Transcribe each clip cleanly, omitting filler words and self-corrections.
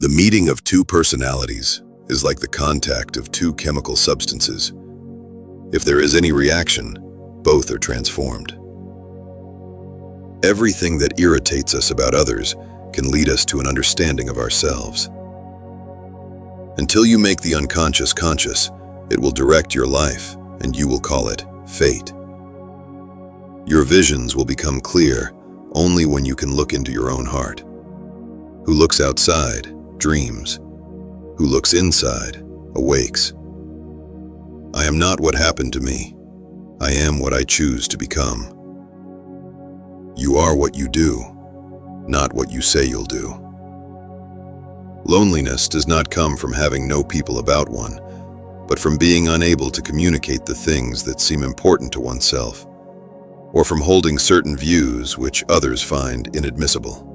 The meeting of two personalities is like the contact of two chemical substances. If there is any reaction, both are transformed. Everything that irritates us about others can lead us to an understanding of ourselves. Until you make the unconscious conscious, it will direct your life, and you will call it fate. Your visions will become clear only when you can look into your own heart. Who looks outside dreams. Who looks inside awakes. I am not what happened to me. I am what I choose to become. You are what you do, not what you say you'll do. Loneliness does not come from having no people about one, but from being unable to communicate the things that seem important to oneself, or from holding certain views which others find inadmissible.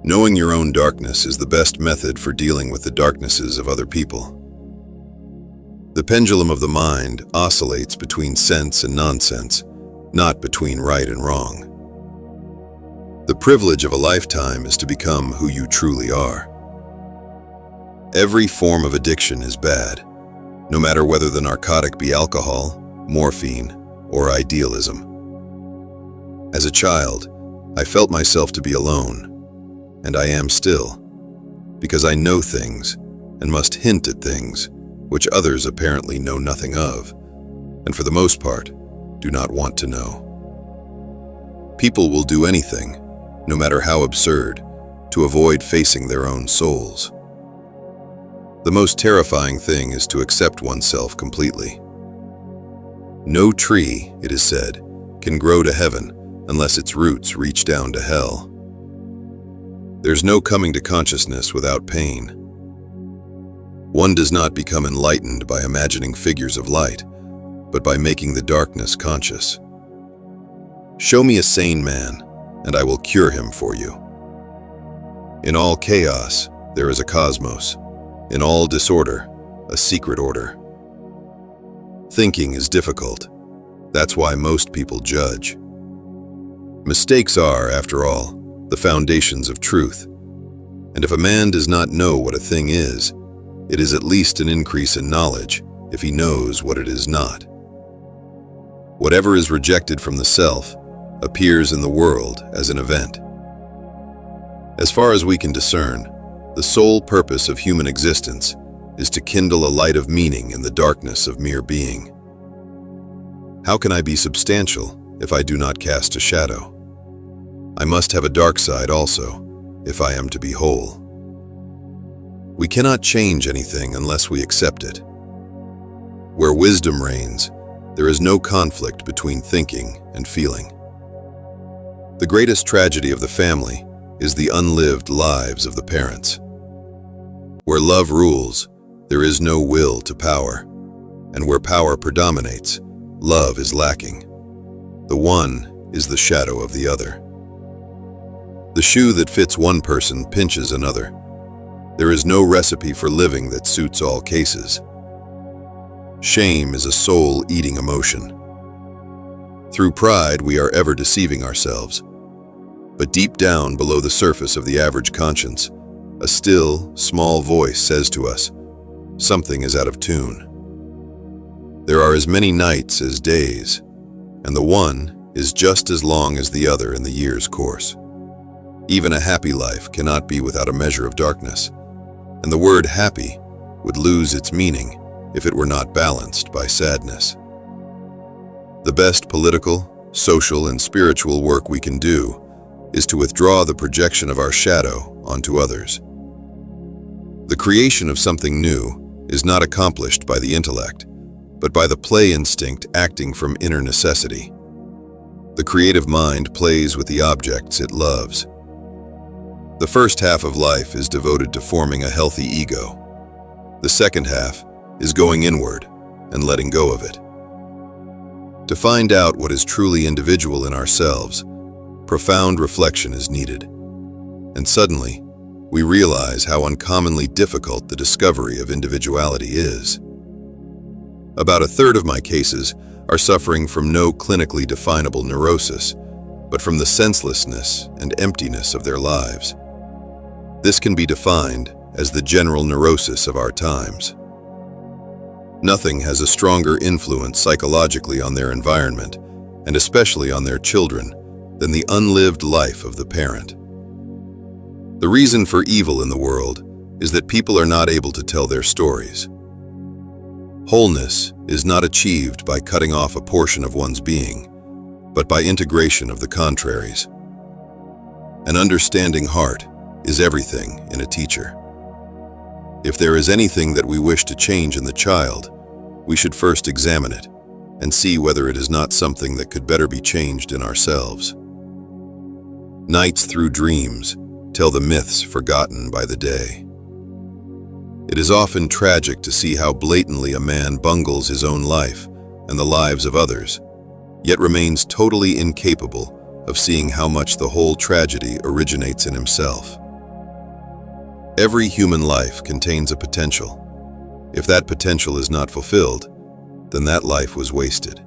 Knowing your own darkness is the best method for dealing with the darknesses of other people. The pendulum of the mind oscillates between sense and nonsense, not between right and wrong. The privilege of a lifetime is to become who you truly are. Every form of addiction is bad, no matter whether the narcotic be alcohol, morphine, or idealism. As a child, I felt myself to be alone, and I am still, because I know things and must hint at things which others apparently know nothing of, and for the most part, do not want to know. People will do anything, no matter how absurd, to avoid facing their own souls. The most terrifying thing is to accept oneself completely. No tree, it is said, can grow to heaven unless its roots reach down to hell. There's no coming to consciousness without pain. One does not become enlightened by imagining figures of light, but by making the darkness conscious. Show me a sane man, and I will cure him for you. In all chaos, there is a cosmos. In all disorder, a secret order. Thinking is difficult. That's why most people judge. Mistakes are, after all, the foundations of truth. And if a man does not know what a thing is, it is at least an increase in knowledge if he knows what it is not. Whatever is rejected from the self appears in the world as an event. As far as we can discern, the sole purpose of human existence is to kindle a light of meaning in the darkness of mere being. How can I be substantial if I do not cast a shadow? I must have a dark side also, if I am to be whole. We cannot change anything unless we accept it. Where wisdom reigns, there is no conflict between thinking and feeling. The greatest tragedy of the family is the unlived lives of the parents. Where love rules, there is no will to power, and where power predominates, love is lacking. The one is the shadow of the other. The shoe that fits one person pinches another. There is no recipe for living that suits all cases. Shame is a soul-eating emotion. Through pride, we are ever deceiving ourselves. But deep down below the surface of the average conscience, a still, small voice says to us, something is out of tune. There are as many nights as days, and the one is just as long as the other in the year's course. Even a happy life cannot be without a measure of darkness, and the word happy would lose its meaning if it were not balanced by sadness. The best political, social, and spiritual work we can do is to withdraw the projection of our shadow onto others. The creation of something new is not accomplished by the intellect, but by the play instinct acting from inner necessity. The creative mind plays with the objects it loves. The first half of life is devoted to forming a healthy ego. The second half is going inward and letting go of it. To find out what is truly individual in ourselves, profound reflection is needed. And suddenly, we realize how uncommonly difficult the discovery of individuality is. About a third of my cases are suffering from no clinically definable neurosis, but from the senselessness and emptiness of their lives. This can be defined as the general neurosis of our times. Nothing has a stronger influence psychologically on their environment, and especially on their children, than the unlived life of the parent. The reason for evil in the world is that people are not able to tell their stories. Wholeness is not achieved by cutting off a portion of one's being, but by integration of the contraries. An understanding heart is everything in a teacher. If there is anything that we wish to change in the child, we should first examine it and see whether it is not something that could better be changed in ourselves. Nights through dreams tell the myths forgotten by the day. It is often tragic to see how blatantly a man bungles his own life and the lives of others, yet remains totally incapable of seeing how much the whole tragedy originates in himself. Every human life contains a potential. If that potential is not fulfilled, then that life was wasted.